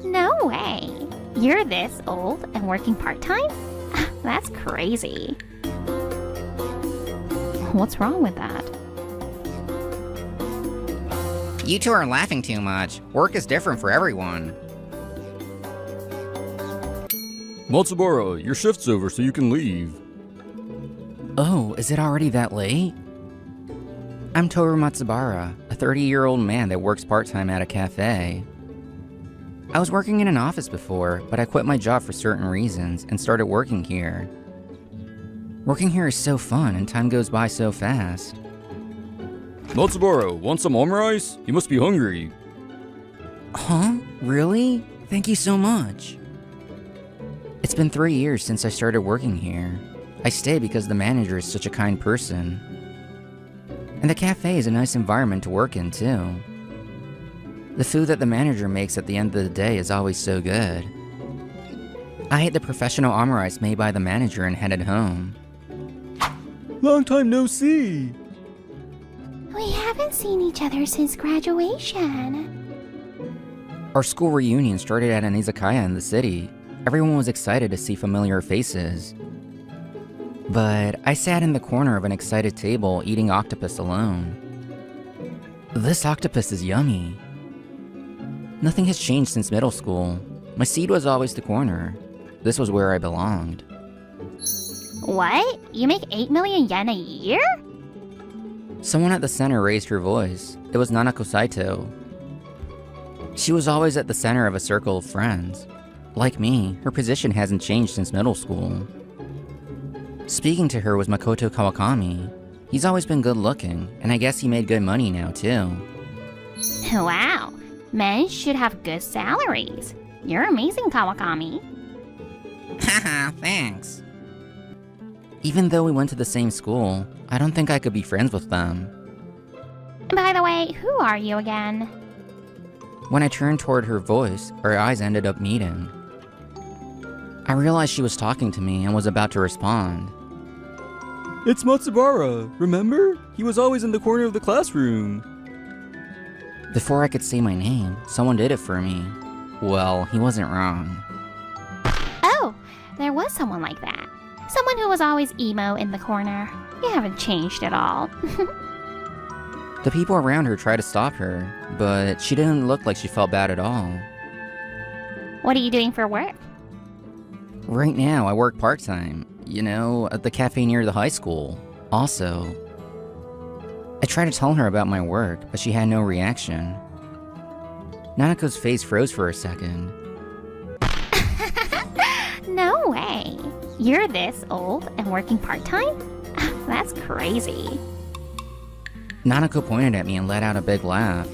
No way. You're this old and working part-time? That's crazy. What's wrong with that? You two are laughing too much. Work is different for everyone. Matsubara, your shift's over so you can leave. Oh, is it already that late? I'm Toru Matsubara, a 30-year-old man that works part-time at a cafe. I was working in an office before, but I quit my job for certain reasons and started working here. Working here is so fun and time goes by so fast. Matsubara, want some omurice? You must be hungry. Huh? Really? Thank you so much. It's been 3 years since I started working here. I stay because the manager is such a kind person. And the cafe is a nice environment to work in too. The food that the manager makes at the end of the day is always so good. I ate the professional omurice made by the manager and headed home. Long time no see. We haven't seen each other since graduation. Our school reunion started at an izakaya in the city. Everyone was excited to see familiar faces. But I sat in the corner of an excited table eating octopus alone. This octopus is yummy. Nothing has changed since middle school. My seat was always the corner. This was where I belonged. What? You make 8 million yen a year? Someone at the center raised her voice. It was Nanako Saito. She was always at the center of a circle of friends. Like me, her position hasn't changed since middle school. Speaking to her was Makoto Kawakami. He's always been good looking, and I guess he made good money now too. Wow, men should have good salaries. You're amazing, Kawakami. Haha, thanks. Even though we went to the same school, I don't think I could be friends with them. By the way, who are you again? When I turned toward her voice, our eyes ended up meeting. I realized she was talking to me and was about to respond. It's Matsubara, remember? He was always in the corner of the classroom. Before I could say my name, someone did it for me. Well, he wasn't wrong. Oh, there was someone like that. Someone who was always emo in the corner. You haven't changed at all. The people around her tried to stop her, but she didn't look like she felt bad at all. What are you doing for work? Right now, I work part-time, at the cafe near the high school. Also, I tried to tell her about my work, but she had no reaction. Nanako's face froze for a second. No way. You're this old and working part-time? That's crazy. Nanako pointed at me and let out a big laugh.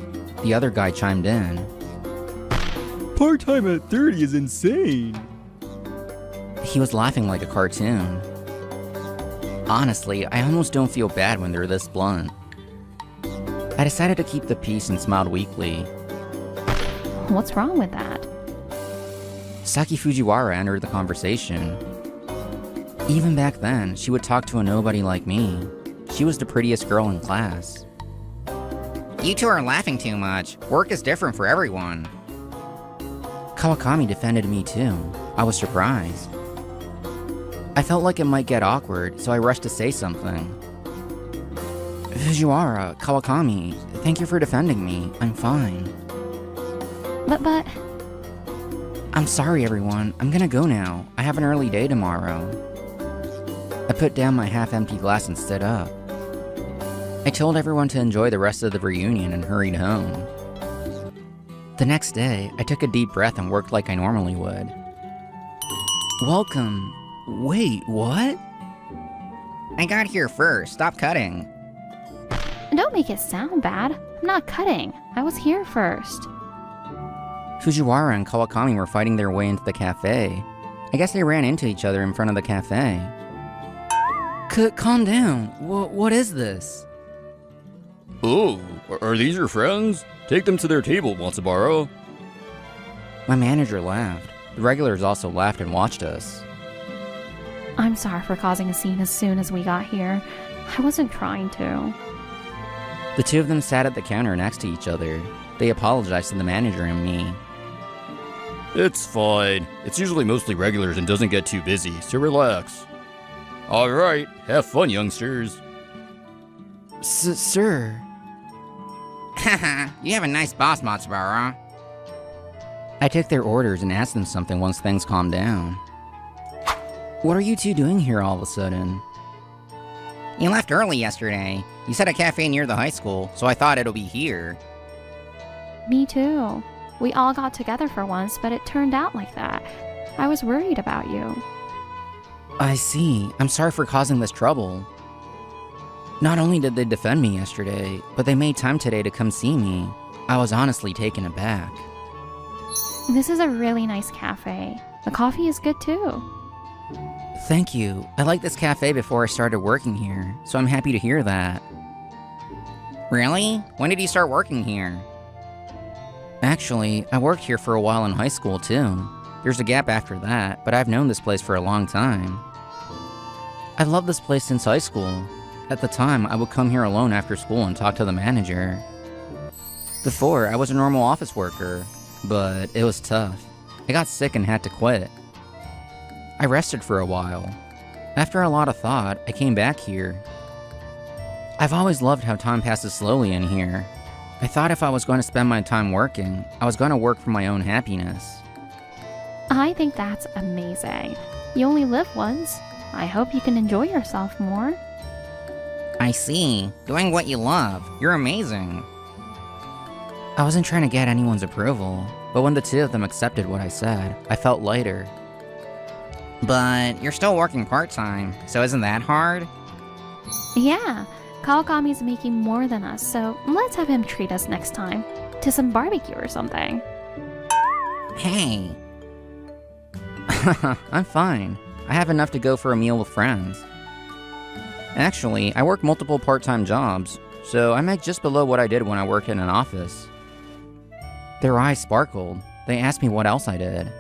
The other guy chimed in. Part-time at 30 is insane. He was laughing like a cartoon. Honestly, I almost don't feel bad when they're this blunt. I decided to keep the peace and smiled weakly. What's wrong with that? Saki Fujiwara entered the conversation. Even back then, she would talk to a nobody like me. She was the prettiest girl in class. You two are laughing too much. Work is different for everyone. Kawakami defended me too. I was surprised. I felt like it might get awkward, so I rushed to say something. Fujiwara, Kawakami, thank you for defending me. I'm fine. But... I'm sorry, everyone. I'm gonna go now. I have an early day tomorrow. I put down my half-empty glass and stood up. I told everyone to enjoy the rest of the reunion and hurried home. The next day, I took a deep breath and worked like I normally would. Welcome. Wait, what? I got here first. Stop cutting. Don't make it sound bad. I'm not cutting. I was here first. Fujiwara and Kawakami were fighting their way into the cafe. I guess they ran into each other in front of the cafe. Calm down. What is this? Oh, are these your friends? Take them to their table, Matsubara. My manager laughed. The regulars also laughed and watched us. I'm sorry for causing a scene as soon as we got here. I wasn't trying to. The two of them sat at the counter next to each other. They apologized to the manager and me. It's fine. It's usually mostly regulars and doesn't get too busy, so relax. Alright, have fun, youngsters. Sir. Haha, you have a nice boss, Matsubara. I took their orders and asked them something once things calmed down. What are you two doing here all of a sudden? You left early yesterday. You said a cafe near the high school, so I thought it'll be here. Me too. We all got together for once, but it turned out like that. I was worried about you. I see. I'm sorry for causing this trouble. Not only did they defend me yesterday, but they made time today to come see me. I was honestly taken aback. This is a really nice cafe. The coffee is good too. Thank you. I liked this cafe before I started working here, so I'm happy to hear that. Really? When did you start working here? Actually, I worked here for a while in high school too. There's a gap after that, but I've known this place for a long time. I've loved this place since high school. At the time, I would come here alone after school and talk to the manager. Before, I was a normal office worker, but it was tough. I got sick and had to quit. I rested for a while. After a lot of thought, I came back here. I've always loved how time passes slowly in here. I thought if I was going to spend my time working, I was going to work for my own happiness. I think that's amazing. You only live once. I hope you can enjoy yourself more. I see. Doing what you love. You're amazing. I wasn't trying to get anyone's approval, but when the two of them accepted what I said, I felt lighter. But you're still working part-time, so isn't that hard? Yeah, Kawakami's making more than us, so let's have him treat us next time to some barbecue or something. Hey. I'm fine. I have enough to go for a meal with friends. Actually, I work multiple part-time jobs, so I make just below what I did when I worked in an office. Their eyes sparkled. They asked me what else I did.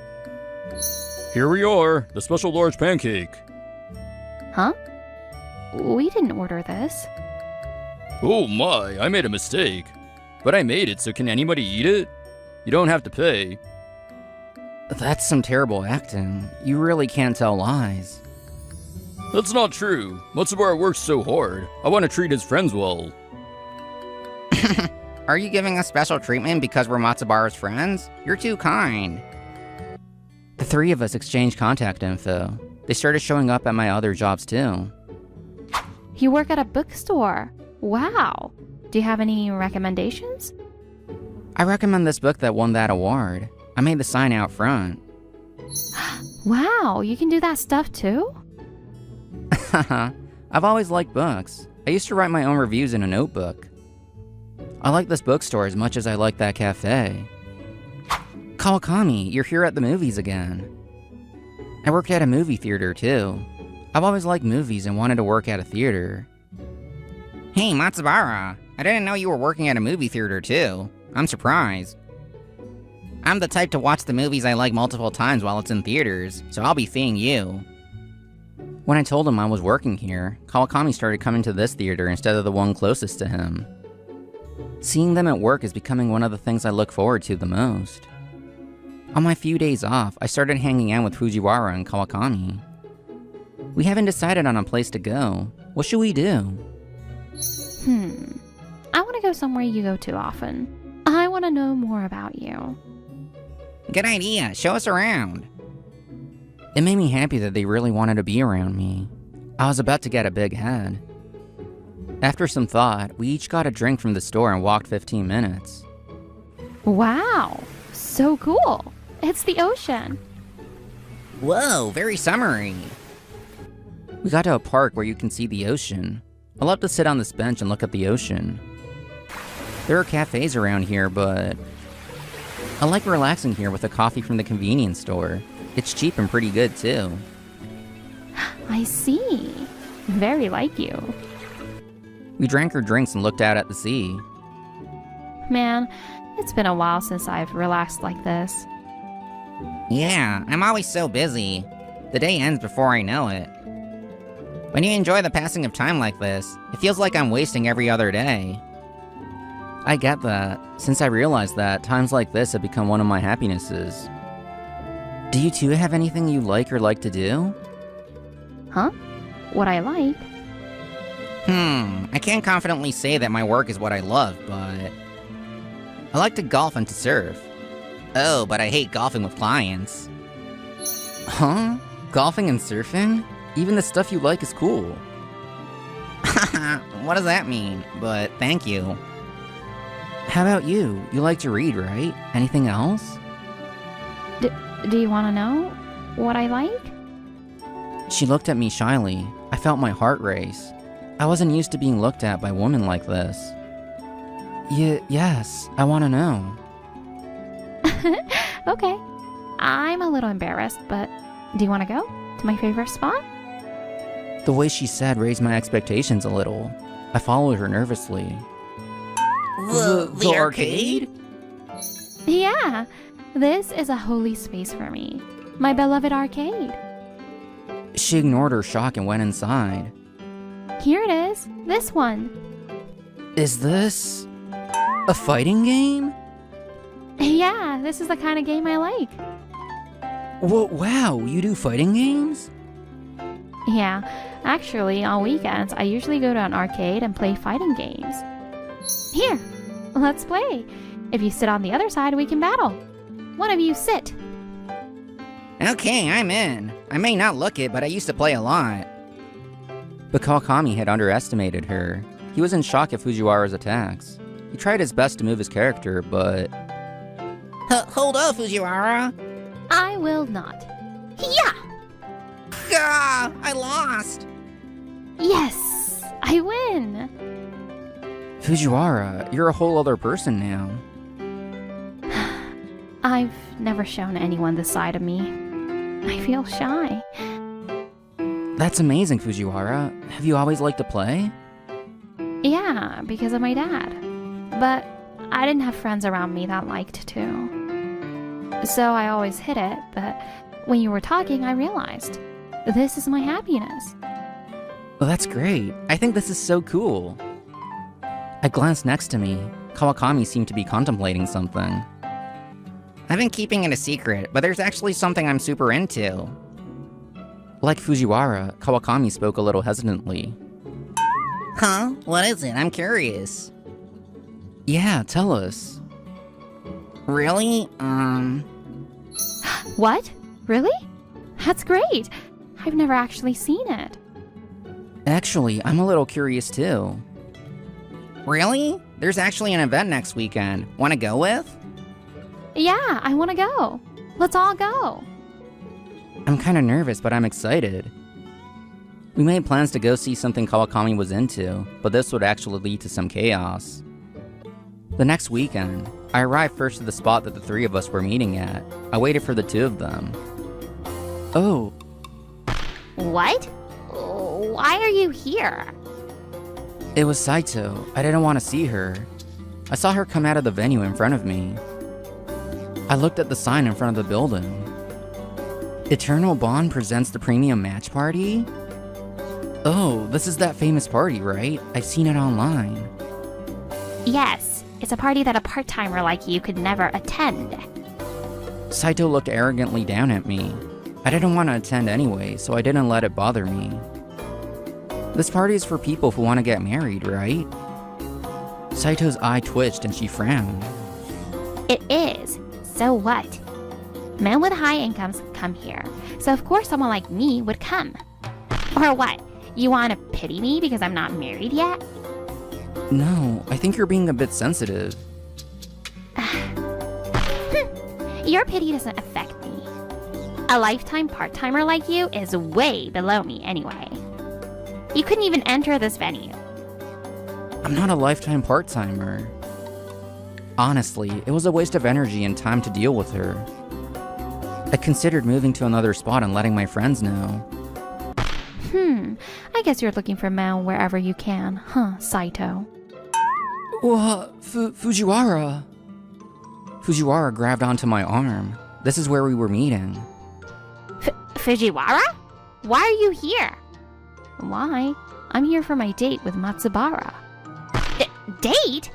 Here we are, the special large pancake. Huh? We didn't order this. Oh my, I made a mistake. But I made it, so can anybody eat it? You don't have to pay. That's some terrible acting. You really can't tell lies. That's not true. Matsubara works so hard. I want to treat his friends well. Are you giving us special treatment because we're Matsubara's friends? You're too kind. The three of us exchanged contact info. They started showing up at my other jobs too. You work at a bookstore. Wow. Do you have any recommendations? I recommend this book that won that award. I made the sign out front. Wow, you can do that stuff too? I've always liked books. I used to write my own reviews in a notebook. I like this bookstore as much as I like that cafe. Kawakami, you're here at the movies again. I worked at a movie theater too. I've always liked movies and wanted to work at a theater. Hey, Matsubara, I didn't know you were working at a movie theater too. I'm surprised. I'm the type to watch the movies I like multiple times while it's in theaters, so I'll be seeing you. When I told him I was working here, Kawakami started coming to this theater instead of the one closest to him. Seeing them at work is becoming one of the things I look forward to the most. On my few days off, I started hanging out with Fujiwara and Kawakami. We haven't decided on a place to go. What should we do? I want to go somewhere you go to often. I want to know more about you. Good idea. Show us around. It made me happy that they really wanted to be around me. I was about to get a big head. After some thought, we each got a drink from the store and walked 15 minutes. Wow, so cool. It's the ocean. Whoa, very summery. We got to a park where you can see the ocean. I love to sit on this bench and look at the ocean. There are cafes around here, but I like relaxing here with a coffee from the convenience store. It's cheap and pretty good too. I see. Very like you. We drank our drinks and looked out at the sea. Man, it's been a while since I've relaxed like this. Yeah, I'm always so busy. The day ends before I know it. When you enjoy the passing of time like this, it feels like I'm wasting every other day. I get that. Since I realized that, times like this have become one of my happinesses. Do you two have anything you like or like to do? Huh? What I like? I can't confidently say that my work is what I love, but I like to golf and to surf. Oh, but I hate golfing with clients. Huh? Golfing and surfing? Even the stuff you like is cool. What does that mean? But thank you. How about you? You like to read, right? Anything else? Do you want to know what I like? She looked at me shyly. I felt my heart race. I wasn't used to being looked at by women like this. Yes, I want to know. Okay. I'm a little embarrassed, but do you want to go to my favorite spot? The way she said raised my expectations a little. I followed her nervously. The arcade? Yeah, this is a holy space for me. My beloved arcade. She ignored her shock and went inside. Here it is, this one. Is this a fighting game? Yeah, this is the kind of game I like. Wow, you do fighting games? Yeah, actually, on weekends, I usually go to an arcade and play fighting games. Here, let's play. If you sit on the other side, we can battle. One of you sit. Okay, I'm in. I may not look it, but I used to play a lot. But Kawakami had underestimated her. He was in shock at Fujiwara's attacks. He tried his best to move his character, but... Hold up, Fujiwara! I will not. Yeah! Gah! I lost! Yes! I win! Fujiwara, you're a whole other person now. I've never shown anyone this side of me. I feel shy. That's amazing, Fujiwara. Have you always liked to play? Yeah, because of my dad. But I didn't have friends around me that liked to. So I always hid it, but when you were talking, I realized this is my happiness. Well, that's great. I think this is so cool. I glanced next to me. Kawakami seemed to be contemplating something. I've been keeping it a secret, but there's actually something I'm super into. Like Fujiwara, Kawakami spoke a little hesitantly. Huh? What is it? I'm curious. Yeah, tell us. Really? What? Really? That's great. I've never actually seen it. Actually, I'm a little curious too. Really? There's actually an event next weekend. Want to go with? Yeah, I want to go. Let's all go. I'm kind of nervous, but I'm excited. We made plans to go see something Kawakami was into, but this would actually lead to some chaos. The next weekend, I arrived first to the spot that the three of us were meeting at. I waited for the two of them. Oh. What? Why are you here? It was Saito. I didn't want to see her. I saw her come out of the venue in front of me. I looked at the sign in front of the building. Eternal Bond presents the premium match party? Oh, this is that famous party, right? I've seen it online. Yes, it's a party that a part-timer like you could never attend. Saito looked arrogantly down at me. I didn't want to attend anyway, so I didn't let it bother me. This party is for people who want to get married, right? Saito's eye twitched and she frowned. It is. So what? Men with high incomes come here, so of course someone like me would come. Or what? You want to pity me because I'm not married yet? No, I think you're being a bit sensitive. Your pity doesn't affect me. A lifetime part-timer like you is way below me anyway. You couldn't even enter this venue. I'm not a lifetime part-timer. Honestly, it was a waste of energy and time to deal with her. I considered moving to another spot and letting my friends know. I guess you're looking for men wherever you can, huh, Saito? Fujiwara. Fujiwara grabbed onto my arm. This is where we were meeting. Fujiwara? Why are you here? Why? I'm here for my date with Matsubara. Date?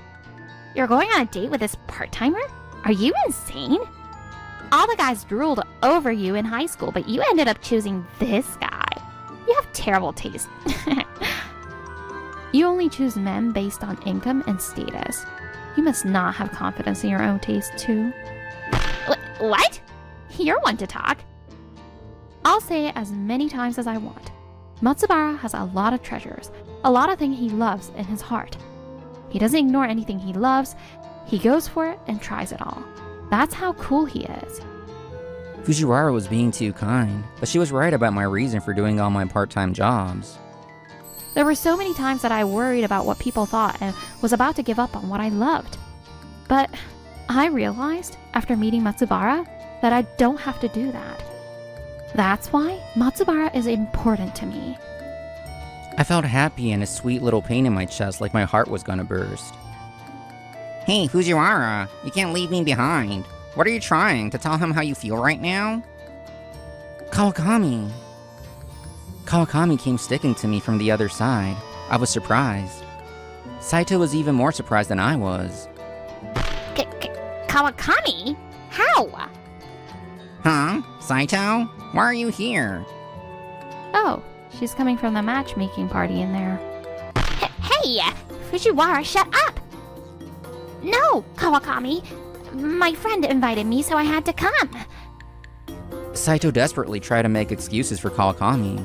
You're going on a date with this part-timer? Are you insane? All the guys drooled over you in high school, but you ended up choosing this guy. You have terrible taste. You only choose men based on income and status. You must not have confidence in your own taste, too. What? You're one to talk. I'll say it as many times as I want. Matsubara has a lot of treasures, a lot of things he loves in his heart. He doesn't ignore anything he loves. He goes for it and tries it all. That's how cool he is. Fujiwara was being too kind, but she was right about my reason for doing all my part-time jobs. There were so many times that I worried about what people thought and was about to give up on what I loved. But I realized, after meeting Matsubara, that I don't have to do that. That's why Matsubara is important to me. I felt happy and a sweet little pain in my chest like my heart was gonna burst. Hey, Fujiwara, you can't leave me behind. What are you trying, to tell him how you feel right now? Kawakami. Kawakami came sticking to me from the other side. I was surprised. Saito was even more surprised than I was. Kawakami? How? Huh? Saito? Why are you here? Oh, she's coming from the matchmaking party in there. Hey, Fujiwara, shut up! No, Kawakami. My friend invited me, so I had to come. Saito desperately tried to make excuses for Kawakami.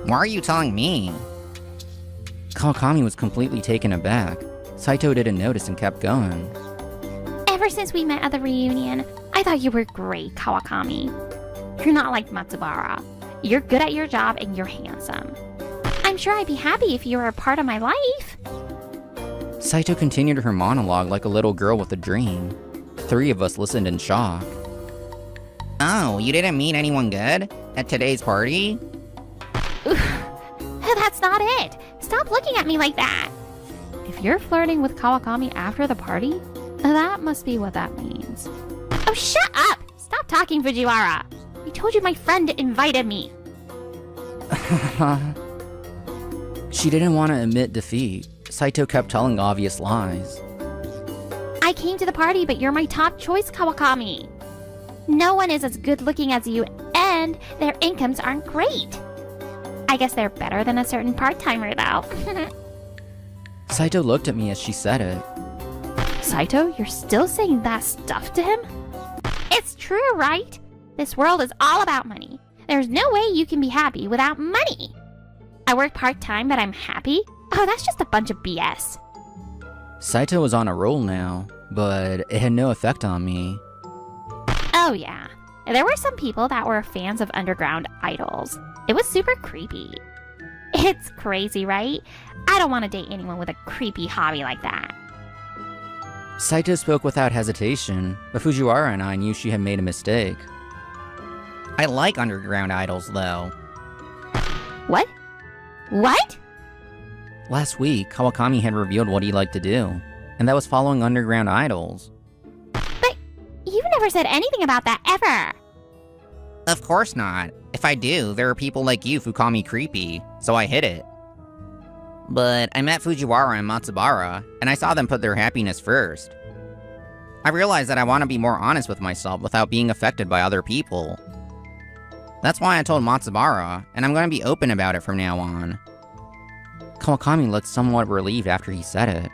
Why are you telling me? Kawakami was completely taken aback. Saito didn't notice and kept going. Ever since we met at the reunion, I thought you were great, Kawakami. You're not like Matsubara. You're good at your job and you're handsome. I'm sure I'd be happy if you were a part of my life. Saito continued her monologue like a little girl with a dream. Three of us listened in shock. Oh, you didn't meet anyone good? At today's party? That's not it. Stop looking at me like that. If you're flirting with Kawakami after the party, that must be what that means. Oh, shut up! Stop talking, Fujiwara. I told you my friend invited me. She didn't want to admit defeat. Saito kept telling obvious lies. I came to the party, but you're my top choice, Kawakami. No one is as good looking as you, and their incomes aren't great. I guess they're better than a certain part-timer, though. Saito looked at me as she said it. Saito, you're still saying that stuff to him? It's true, right? This world is all about money. There's no way you can be happy without money. I work part-time, but I'm happy? Oh, that's just a bunch of BS. Saito was on a roll now, but it had no effect on me. Oh yeah, there were some people that were fans of underground idols. It was super creepy. It's crazy, right? I don't want to date anyone with a creepy hobby like that. Saito spoke without hesitation, but Fujiwara and I knew she had made a mistake. I like underground idols, though. What? What? Last week, Kawakami had revealed what he liked to do, and that was following underground idols. But you never said anything about that ever. Of course not. If I do, there are people like you who call me creepy, so I hid it. But I met Fujiwara and Matsubara, and I saw them put their happiness first. I realized that I want to be more honest with myself without being affected by other people. That's why I told Matsubara, and I'm going to be open about it from now on. Kawakami looked somewhat relieved after he said it.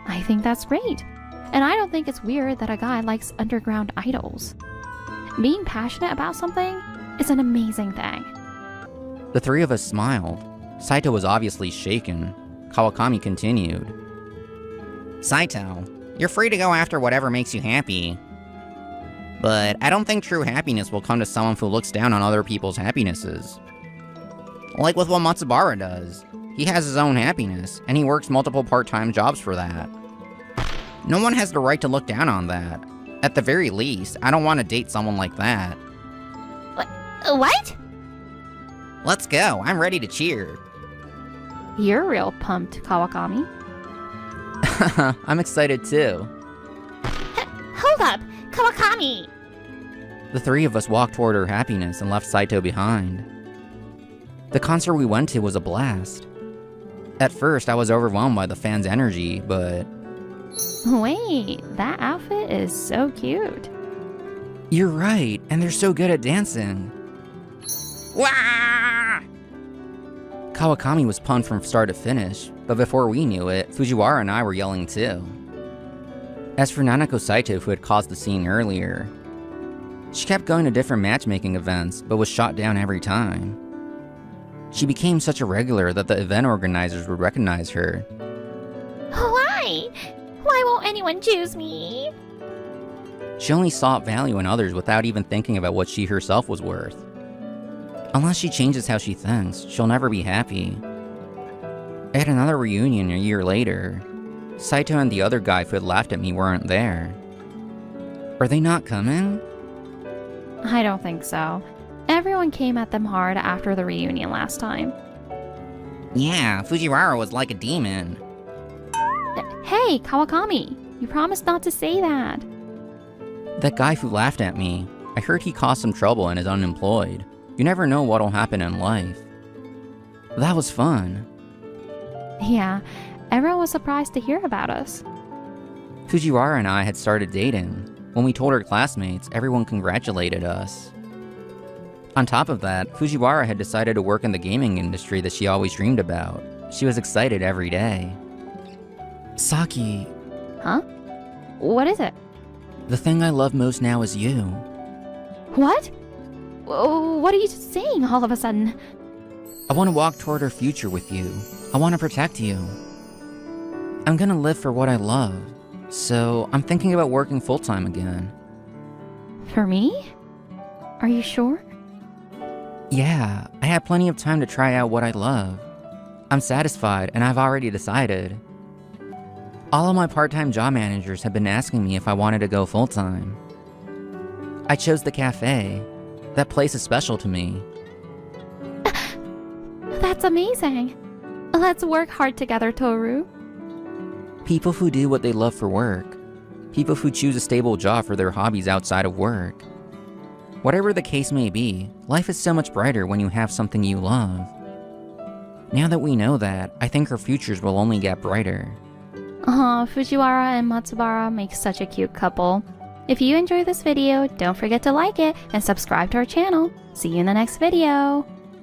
I think that's great. And I don't think it's weird that a guy likes underground idols. Being passionate about something is an amazing thing. The three of us smiled. Saito was obviously shaken. Kawakami continued. Saito, you're free to go after whatever makes you happy. But I don't think true happiness will come to someone who looks down on other people's happinesses. Like with what Matsubara does. He has his own happiness, and he works multiple part-time jobs for that. No one has the right to look down on that. At the very least, I don't want to date someone like that. What? Let's go, I'm ready to cheer. You're real pumped, Kawakami. I'm excited too. Hold up, Kawakami! The three of us walked toward her happiness and left Saito behind. The concert we went to was a blast. At first, I was overwhelmed by the fans' energy, but... Wait, that outfit is so cute. You're right, and they're so good at dancing. Wah! Kawakami was pumped from start to finish, but before we knew it, Fujiwara and I were yelling too. As for Nanako Saito, who had caused the scene earlier, she kept going to different matchmaking events, but was shot down every time. She became such a regular that the event organizers would recognize her. Why? Why won't anyone choose me? She only sought value in others without even thinking about what she herself was worth. Unless she changes how she thinks, she'll never be happy. At another reunion a year later, Saito and the other guy who had laughed at me weren't there. Are they not coming? I don't think so. Everyone came at them hard after the reunion last time. Yeah, Fujiwara was like a demon. Hey, Kawakami, you promised not to say that. That guy who laughed at me, I heard he caused some trouble and is unemployed. You never know what'll happen in life. That was fun. Yeah, everyone was surprised to hear about us. Fujiwara and I had started dating. When we told our classmates, everyone congratulated us. On top of that, Fujiwara had decided to work in the gaming industry that she always dreamed about. She was excited every day. Saki, Huh? What is it? the thing I love most now is you. What? What are you saying all of a sudden? I want to walk toward our future with you. I want to protect you. I'm gonna live for what I love, so I'm thinking about working full-time again. For me? Are you sure? Yeah, I had plenty of time to try out what I love. I'm satisfied, and I've already decided. All of my part-time job managers have been asking me if I wanted to go full-time. I chose the cafe. That place is special to me. That's amazing. Let's work hard together, Toru. People who do what they love for work. People who choose a stable job for their hobbies outside of work. Whatever the case may be, life is so much brighter when you have something you love. Now that we know that, I think our futures will only get brighter. Fujiwara and Matsubara make such a cute couple. If you enjoyed this video, don't forget to like it and subscribe to our channel. See you in the next video.